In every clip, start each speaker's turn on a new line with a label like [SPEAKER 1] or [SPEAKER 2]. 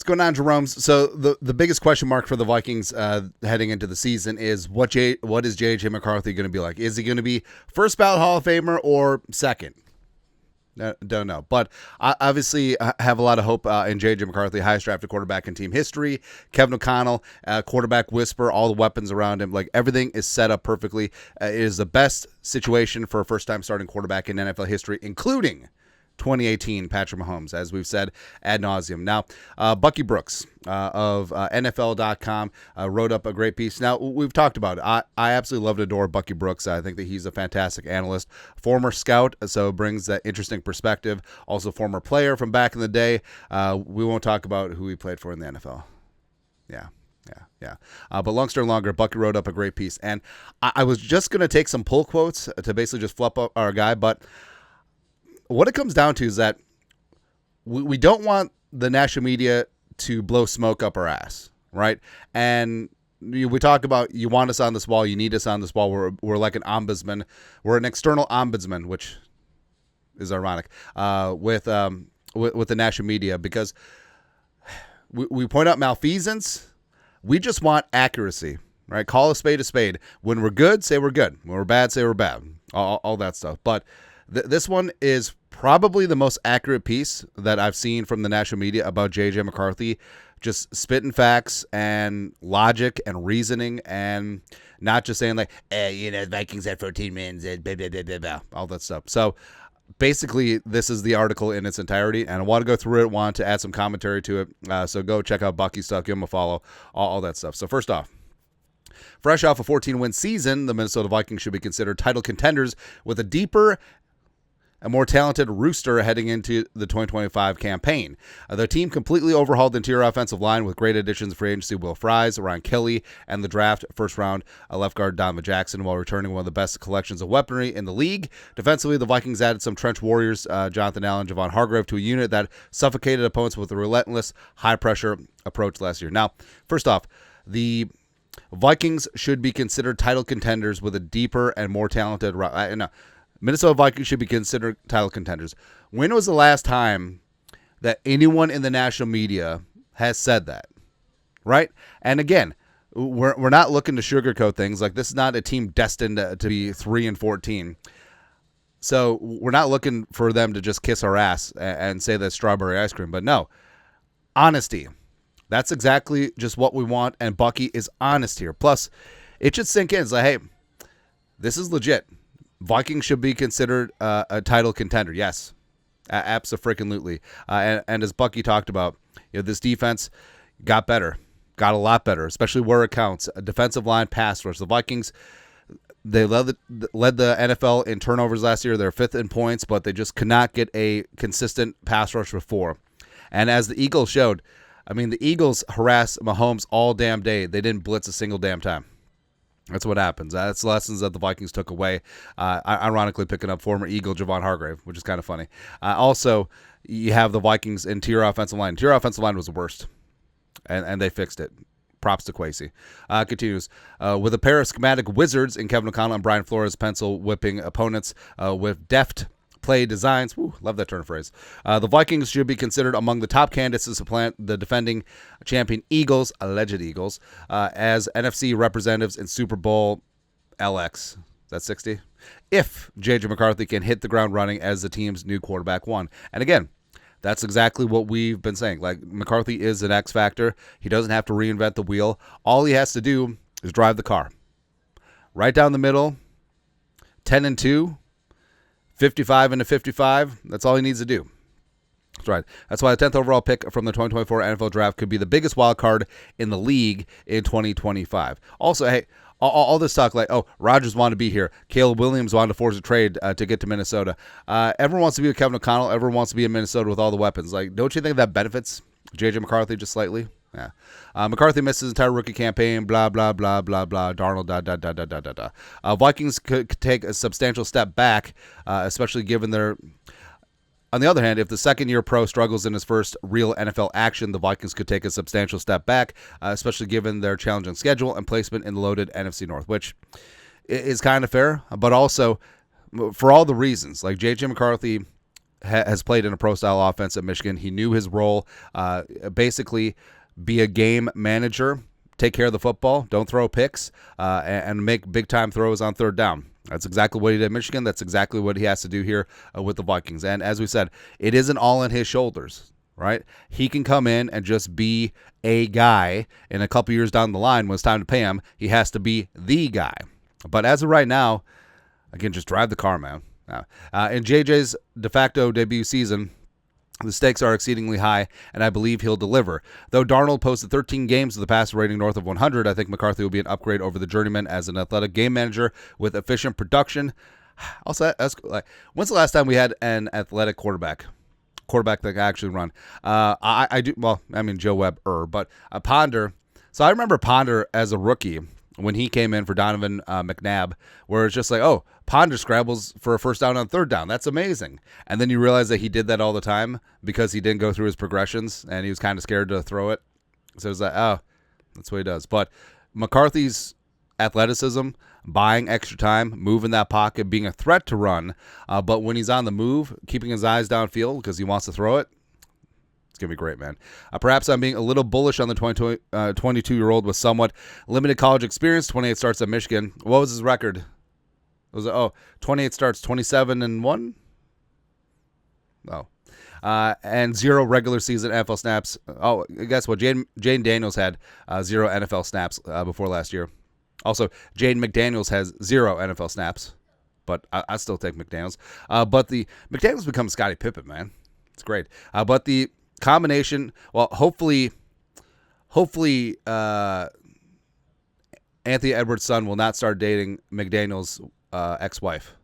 [SPEAKER 1] going on, Jerome? So the biggest question mark for the Vikings heading into the season is what is JJ McCarthy going to be like? Is he going to be first ballot Hall of Famer or second? Don't know. But I obviously have a lot of hope in JJ McCarthy, highest drafted quarterback in team history. Kevin O'Connell, quarterback whisperer, all the weapons around him. Like, everything is set up perfectly. It is the best situation for a first-time starting quarterback in NFL history, including 2018 Patrick Mahomes, as we've said ad nauseum. Now, Bucky Brooks of NFL.com wrote up a great piece. Now, we've talked about it. I absolutely love and adore Bucky Brooks. I think that he's a fantastic analyst, former scout, so brings that interesting perspective. Also, former player from back in the day. We won't talk about who he played for in the NFL. Yeah. But long story longer, Bucky wrote up a great piece. And I was just going to take some pull quotes to basically just fluff up our guy, but what it comes down to is that we don't want the national media to blow smoke up our ass, right? And we talk about, you want us on this wall, you need us on this wall. We're like an ombudsman. We're an external ombudsman, which is ironic, with the national media, because we point out malfeasance. We just want accuracy, right? Call a spade. When we're good, say we're good. When we're bad, say we're bad. All that stuff. But this one is probably the most accurate piece that I've seen from the national media about JJ McCarthy, just spitting facts and logic and reasoning, and not just saying like, the Vikings had 14 wins, blah, blah, blah, blah, blah, all that stuff. So basically, this is the article in its entirety, and I want to go through it, want to add some commentary to it. So go check out Bucky's stuff, give him a follow, all that stuff. So first off, fresh off a 14-win season, the Minnesota Vikings should be considered title contenders with a deeper a more talented rooster heading into the 2025 campaign. The team completely overhauled the interior offensive line with great additions of free agency Will Fries, Ryan Kelly, and the draft first-round left guard Donovan Jackson, while returning one of the best collections of weaponry in the league. Defensively, the Vikings added some trench warriors, Jonathan Allen, Javon Hargrave, to a unit that suffocated opponents with a relentless, high-pressure approach last year. Now, first off, the Vikings should be considered title contenders with a deeper and more talented Minnesota Vikings should be considered title contenders. When was the last time that anyone in the national media has said that? Right? And again, we're not looking to sugarcoat things. Like, this is not a team destined to be 3-14. So we're not looking for them to just kiss our ass and say that's strawberry ice cream. But no, honesty. That's exactly just what we want, and Bucky is honest here. Plus, it should sink in. It's like, hey, this is legit. Vikings should be considered a title contender. Yes, abso-freaking-lutely. And as Bucky talked about, this defense got better, got a lot better, especially where it counts. A defensive line, pass rush. The Vikings, they led the NFL in turnovers last year. They're fifth in points, but they just could not get a consistent pass rush before. And as the Eagles showed, the Eagles harassed Mahomes all damn day. They didn't blitz a single damn time. That's what happens. That's lessons that the Vikings took away. Ironically, picking up former Eagle Javon Hargrave, which is kind of funny. Also, you have the Vikings' interior offensive line. Interior offensive line was the worst, and they fixed it. Props to Kwesi. Continues. With a pair of schematic wizards in Kevin O'Connell and Brian Flores, pencil whipping opponents with deft play designs. Woo, love that turn of phrase. The Vikings should be considered among the top candidates to supplant the defending champion Eagles, alleged Eagles, as NFC representatives in Super Bowl LX. Is that 60? If JJ McCarthy can hit the ground running as the team's new quarterback one. And again, that's exactly what we've been saying. Like, McCarthy is an X factor. He doesn't have to reinvent the wheel. All he has to do is drive the car. Right down the middle, 10-2. 55-55, that's all he needs to do. That's right. That's why the 10th overall pick from the 2024 NFL Draft could be the biggest wild card in the league in 2025. Also, hey, all this talk like, Rodgers wanted to be here. Caleb Williams wanted to force a trade to get to Minnesota. Everyone wants to be with Kevin O'Connell. Everyone wants to be in Minnesota with all the weapons. Like, don't you think that benefits JJ McCarthy just slightly? Yeah. McCarthy missed his entire rookie campaign, blah, blah, blah, blah, blah, Darnold, Vikings could take a substantial step back, especially given their... On the other hand, if the second-year pro struggles in his first real NFL action, the Vikings could take a substantial step back, especially given their challenging schedule and placement in the loaded NFC North, which is kind of fair, but also for all the reasons. Like, J.J. McCarthy has played in a pro-style offense at Michigan. He knew his role, basically be a game manager, take care of the football, don't throw picks, and make big-time throws on third down. That's exactly what he did at Michigan. That's exactly what he has to do here with the Vikings. And as we said, it isn't all on his shoulders, right? He can come in and just be a guy, and a couple years down the line, when it's time to pay him, he has to be the guy. But as of right now, again, just drive the car, man. In JJ's de facto debut season, the stakes are exceedingly high, and I believe he'll deliver. Though Darnold posted 13 games with a passer rating north of 100, I think McCarthy will be an upgrade over the journeyman as an athletic game manager with efficient production. Also, when's the last time we had an athletic quarterback that can actually run? I do. Well, I mean Joe Webb, but Ponder. So I remember Ponder as a rookie when he came in for Donovan McNabb, where it's just like, oh, Ponder scrambles for a first down on third down. That's amazing. And then you realize that he did that all the time because he didn't go through his progressions and he was kind of scared to throw it. So it's like, oh, that's what he does. But McCarthy's athleticism, buying extra time, moving that pocket, being a threat to run, but when he's on the move, keeping his eyes downfield because he wants to throw it, it's going to be great, man. Perhaps I'm being a little bullish on the 22-year-old with somewhat limited college experience. 28 starts at Michigan. What was his record? It was 28 starts, 27-1? Oh. And 0 regular season NFL snaps. Oh, guess what? Jaden Daniels had 0 NFL snaps before last year. Also, Jaden McDaniels has 0 NFL snaps, but I still take McDaniels. But the McDaniels becomes Scottie Pippen, man. It's great. But the combination, well, hopefully, Anthony Edwards' son will not start dating McDaniels' ex-wife,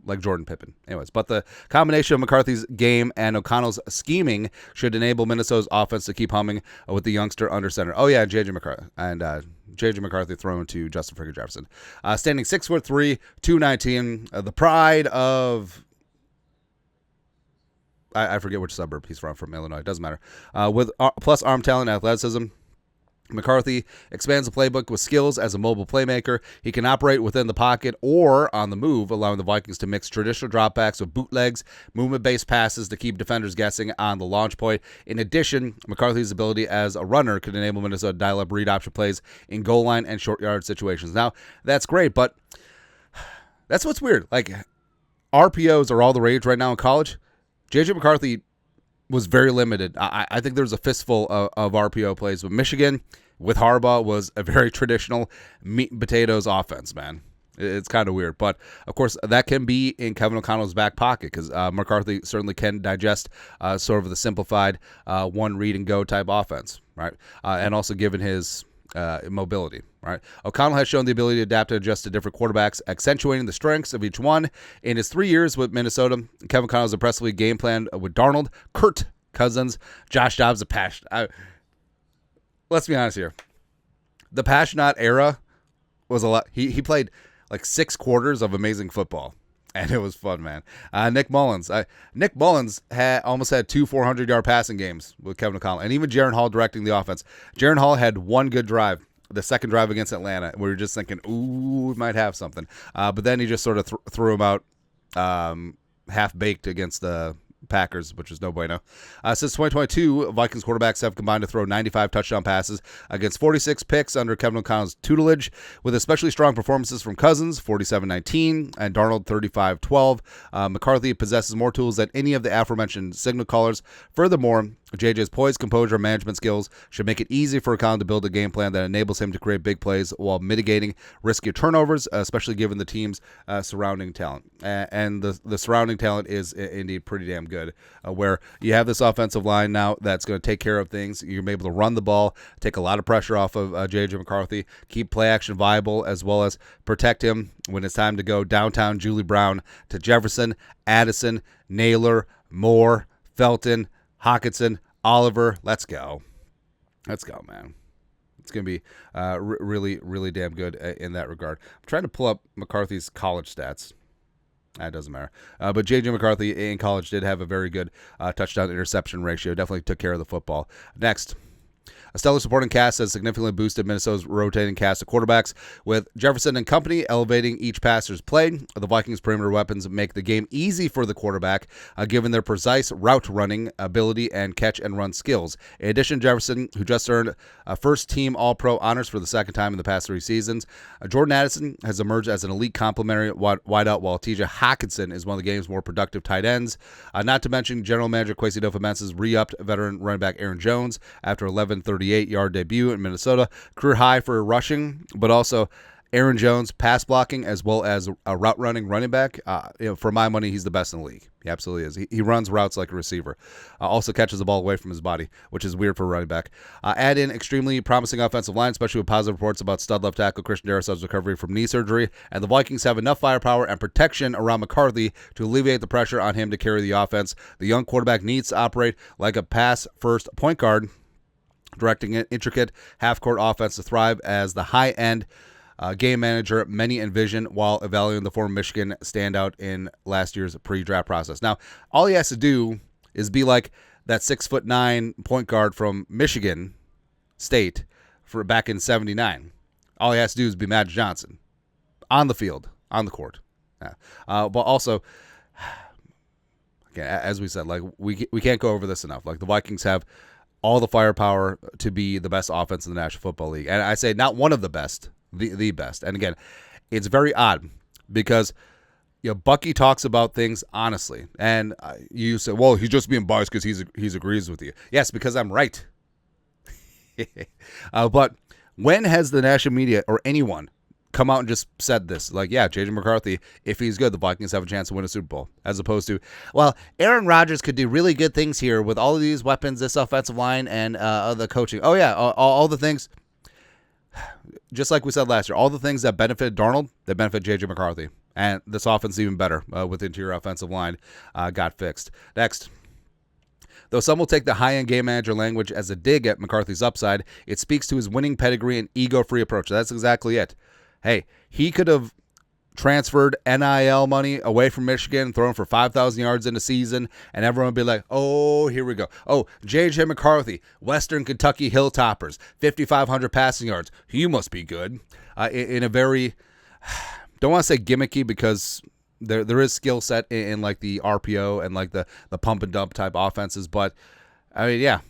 [SPEAKER 1] like Jordan Pippen. Anyways, but the combination of McCarthy's game and O'Connell's scheming should enable Minnesota's offense to keep humming with the youngster under center. Oh yeah, JJ McCarthy and JJ McCarthy thrown to Justin Friggin Jefferson, standing 6'3", 219, the pride of. I forget which suburb he's from Illinois. It doesn't matter. With plus arm talent and athleticism, McCarthy expands the playbook with skills as a mobile playmaker. He can operate within the pocket or on the move, allowing the Vikings to mix traditional dropbacks with bootlegs, movement-based passes to keep defenders guessing on the launch point. In addition, McCarthy's ability as a runner could enable Minnesota to dial up read option plays in goal line and short yard situations. Now, that's great, but that's what's weird. Like, RPOs are all the rage right now in college. JJ McCarthy was very limited. I think there's a fistful of RPO plays. But Michigan, with Harbaugh, was a very traditional meat and potatoes offense, man. It's kind of weird. But, of course, that can be in Kevin O'Connell's back pocket because McCarthy certainly can digest sort of the simplified one read and go type offense, right? And also given his mobility, right? O'Connell has shown the ability to adapt and adjust to different quarterbacks, accentuating the strengths of each one. In his 3 years with Minnesota, Kevin O'Connell's impressively game plan with Darnold, Kirk Cousins, Josh Dobbs, a passion. Let's be honest here. The Passionate era was a lot. He played like 6 quarters of amazing football, and it was fun, man. Nick Mullins. Nick Mullins almost had 2 400-yard passing games with Kevin O'Connell, and even Jaron Hall directing the offense. Jaron Hall had one good drive, the second drive against Atlanta. We were just thinking, ooh, we might have something. But then he just sort of threw him out half-baked against the Packers, which is no bueno. Since 2022, Vikings quarterbacks have combined to throw 95 touchdown passes against 46 picks under Kevin O'Connell's tutelage, with especially strong performances from Cousins, 47-19, and Darnold, 35-12. McCarthy possesses more tools than any of the aforementioned signal callers. Furthermore, JJ's poise, composure, and management skills should make it easy for O'Connell to build a game plan that enables him to create big plays while mitigating risky turnovers, especially given the team's surrounding talent. And the surrounding talent is indeed pretty damn good, where you have this offensive line now that's going to take care of things. You're able to run the ball, take a lot of pressure off of JJ McCarthy, keep play action viable, as well as protect him when it's time to go downtown Julie Brown to Jefferson, Addison, Naylor, Moore, Felton, Hockenson, Oliver. Let's go, man. It's going to be really, really damn good in that regard. I'm trying to pull up McCarthy's college stats. It doesn't matter. But J.J. McCarthy in college did have a very good touchdown interception ratio. Definitely took care of the football. Next, A stellar supporting cast has significantly boosted Minnesota's rotating cast of quarterbacks, with Jefferson and company elevating each passer's play. The Vikings' perimeter weapons make the game easy for the quarterback, given their precise route running ability and catch and run skills. In addition, Jefferson, who just earned first-team All-Pro honors for the second time in the past 3 seasons, Jordan Addison has emerged as an elite complementary wideout, while TJ Hockenson is one of the game's more productive tight ends. Not to mention general manager Kwesi Adofo-Mensah's re-upped veteran running back Aaron Jones after 1138-yard debut in Minnesota, career high for rushing, but also Aaron Jones pass blocking as well as a route running running back. For my money, he's the best in the league. He absolutely is. He runs routes like a receiver. Also catches the ball away from his body, which is weird for a running back. Add in extremely promising offensive line, especially with positive reports about stud left tackle Christian Darrisaw's recovery from knee surgery, and the Vikings have enough firepower and protection around McCarthy to alleviate the pressure on him to carry the offense. The young quarterback needs to operate like a pass-first point guard, directing an intricate half-court offense to thrive as the high-end game manager many envision while evaluating the former Michigan standout in last year's pre-draft process. Now, all he has to do is be like that 6'9" point guard from Michigan State for back in '79. All he has to do is be Magic Johnson on the field, on the court. But also, again, as we said, like we can't go over this enough. Like the Vikings have all the firepower to be the best offense in the National Football League, and I say not one of the best. The best. And again, it's very odd because Bucky talks about things honestly, and you say, well, he's just being biased because he's agrees with you. Yes, because I'm right. But when has the national media or anyone come out and just said this? Like, yeah, JJ McCarthy, if he's good, the Vikings have a chance to win a Super Bowl. As opposed to, well, Aaron Rodgers could do really good things here with all of these weapons, this offensive line, and the coaching. Oh, yeah, all the things. Just like we said last year, all the things that benefited Darnold, that benefit JJ McCarthy. And this offense even better with the interior offensive line got fixed. Next. Though some will take the high-end game manager language as a dig at McCarthy's upside, it speaks to his winning pedigree and ego-free approach. That's exactly it. Hey, he could have transferred NIL money away from Michigan, thrown for 5,000 yards in a season, and everyone would be like, oh, here we go. Oh, JJ McCarthy, Western Kentucky Hilltoppers, 5,500 passing yards. You must be good. In a very, don't want to say gimmicky because there is skill set in like the RPO and like the pump and dump type offenses, but I mean, yeah.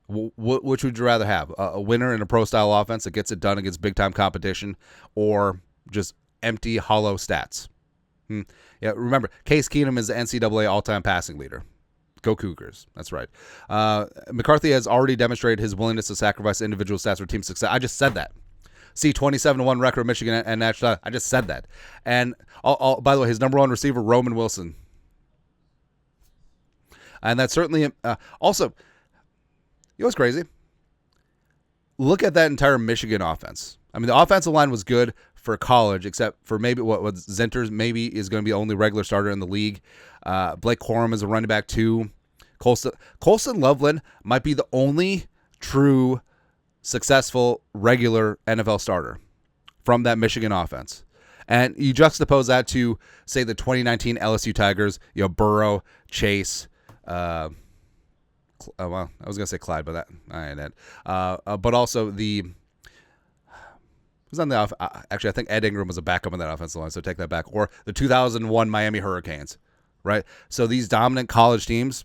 [SPEAKER 1] Which would you rather have? A winner in a pro-style offense that gets it done against big-time competition, or just empty, hollow stats? Yeah, remember, Case Keenum is the NCAA all-time passing leader. Go Cougars. That's right. McCarthy has already demonstrated his willingness to sacrifice individual stats for team success. I just said that. See, 27-1 record of Michigan and National. I just said that. And by the way, his number one receiver, Roman Wilson. And that's certainly also. You know what's crazy? Look at that entire Michigan offense. I mean, the offensive line was good for college, except for maybe what Zenters maybe is going to be the only regular starter in the league. Blake Corum is a running back too. Colson Loveland might be the only true successful regular NFL starter from that Michigan offense. And you juxtapose that to, say, the 2019 LSU Tigers, Burrow, Chase, well, I was going to say Clyde, but I ain't it. But also who's on the actually, I think Ed Ingram was a backup on that offensive line, so take that back. Or the 2001 Miami Hurricanes, right? So these dominant college teams,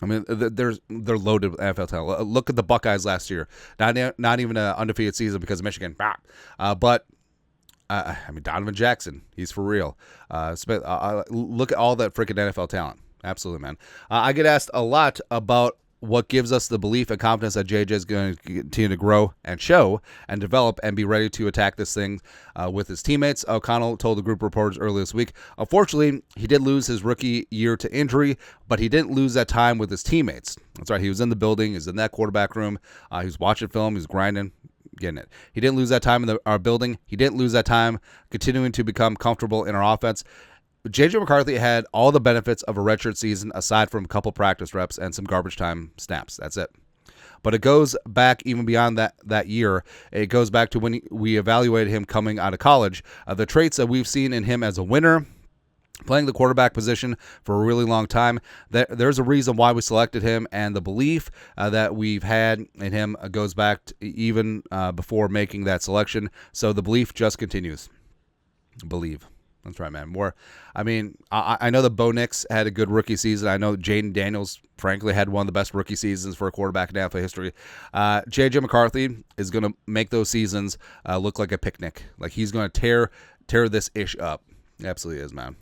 [SPEAKER 1] I mean, they're loaded with NFL talent. Look at the Buckeyes last year. Not even an undefeated season because of Michigan. But I mean, Donovan Jackson, he's for real. Look at all that freaking NFL talent. Absolutely, man. I get asked a lot about what gives us the belief and confidence that JJ is going to continue to grow and show and develop and be ready to attack this thing with his teammates. O'Connell told the group reporters earlier this week, unfortunately, he did lose his rookie year to injury, but he didn't lose that time with his teammates. That's right. He was in the building. He was in that quarterback room. He was watching film. He was grinding. Getting it. He didn't lose that time in our building. He didn't lose that time continuing to become comfortable in our offense. JJ McCarthy had all the benefits of a redshirt season aside from a couple practice reps and some garbage time snaps. That's it. But it goes back even beyond that year. It goes back to when we evaluated him coming out of college. The traits that we've seen in him as a winner, playing the quarterback position for a really long time. There's a reason why we selected him, and the belief that we've had in him goes back to even before making that selection. So the belief just continues. Believe. That's right, man. I know the Bo Nix had a good rookie season. I know Jaden Daniels, frankly, had one of the best rookie seasons for a quarterback in NFL history. JJ McCarthy is going to make those seasons look like a picnic. Like, he's going to tear this ish up. He absolutely is, man.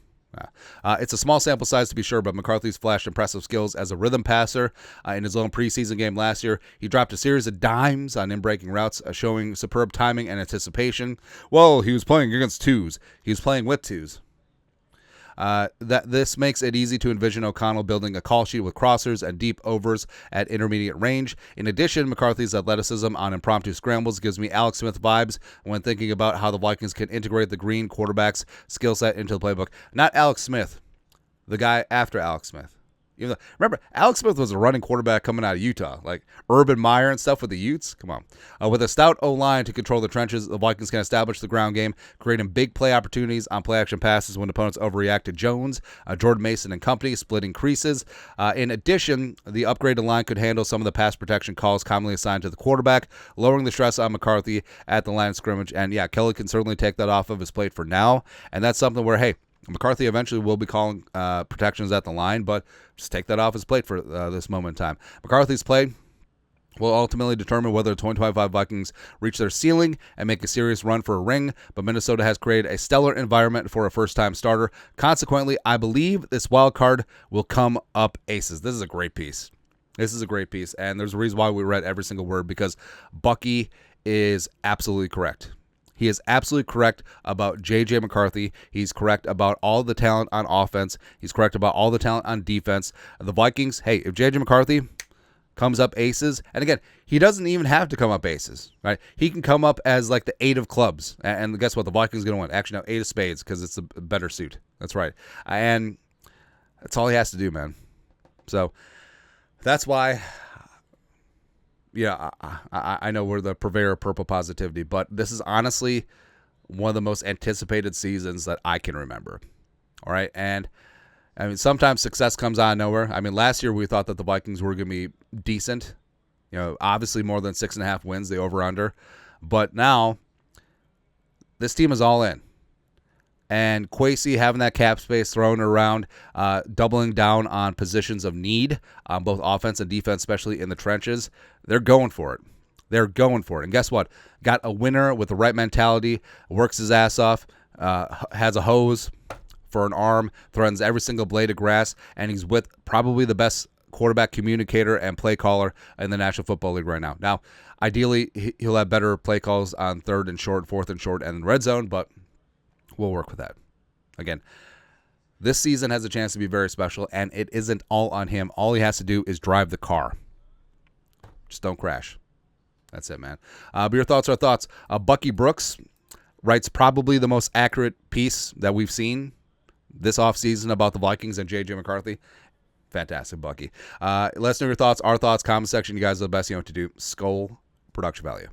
[SPEAKER 1] It's a small sample size to be sure, but McCarthy's flashed impressive skills as a rhythm passer. In his own preseason game last year, he dropped a series of dimes on in-breaking routes, showing superb timing and anticipation. Well, he was playing against twos. He was playing with twos. This makes it easy to envision O'Connell building a call sheet with crossers and deep overs at intermediate range. In addition, McCarthy's athleticism on impromptu scrambles gives me Alex Smith vibes when thinking about how the Vikings can integrate the green quarterback's skill set into the playbook. Not Alex Smith, the guy after Alex Smith. Remember, Alex Smith was a running quarterback coming out of Utah, like Urban Meyer and stuff with the Utes. Come on. With a stout O-line to control the trenches, the Vikings can establish the ground game, creating big play opportunities on play-action passes when opponents overreact to Jones, Jordan Mason and company, splitting creases. In addition, the upgraded line could handle some of the pass protection calls commonly assigned to the quarterback, lowering the stress on McCarthy at the line of scrimmage. And, yeah, Kelly can certainly take that off of his plate for now, and that's something where, hey, McCarthy eventually will be calling protections at the line, but just take that off his plate for this moment in time. McCarthy's play will ultimately determine whether the 2025 Vikings reach their ceiling and make a serious run for a ring, but Minnesota has created a stellar environment for a first-time starter. Consequently, I believe this wild card will come up aces. This is a great piece. And there's a reason why we read every single word, because Bucky is absolutely correct. He is absolutely correct about JJ McCarthy. He's correct about all the talent on offense. He's correct about all the talent on defense. The Vikings, hey, if JJ McCarthy comes up aces, and again, he doesn't even have to come up aces, right? He can come up as like the 8 of clubs. And guess what? The Vikings are going to win. Actually, no, 8 of spades, because it's a better suit. That's right. And that's all he has to do, man. So that's why... Yeah, I know we're the purveyor of purple positivity, but this is honestly one of the most anticipated seasons that I can remember. All right, and I mean, sometimes success comes out of nowhere. I mean, last year we thought that the Vikings were going to be decent. Obviously more than 6.5 wins, the over-under. But now this team is all in. And Kwesi having that cap space thrown around, doubling down on positions of need on both offense and defense, especially in the trenches. They're going for it. And guess what? Got a winner with the right mentality, works his ass off, has a hose for an arm, threatens every single blade of grass, and he's with probably the best quarterback communicator and play caller in the National Football League right now. Now, ideally, he'll have better play calls on 3rd and short, 4th and short, and red zone, but we'll work with that. Again, this season has a chance to be very special, and it isn't all on him. All he has to do is drive the car. Just don't crash. That's it, man. But your thoughts are thoughts. Bucky Brooks writes probably the most accurate piece that we've seen this offseason about the Vikings and JJ McCarthy. Fantastic, Bucky. Let us know your thoughts, our thoughts, comment section. You guys are the best. You know what to do. Skull production value.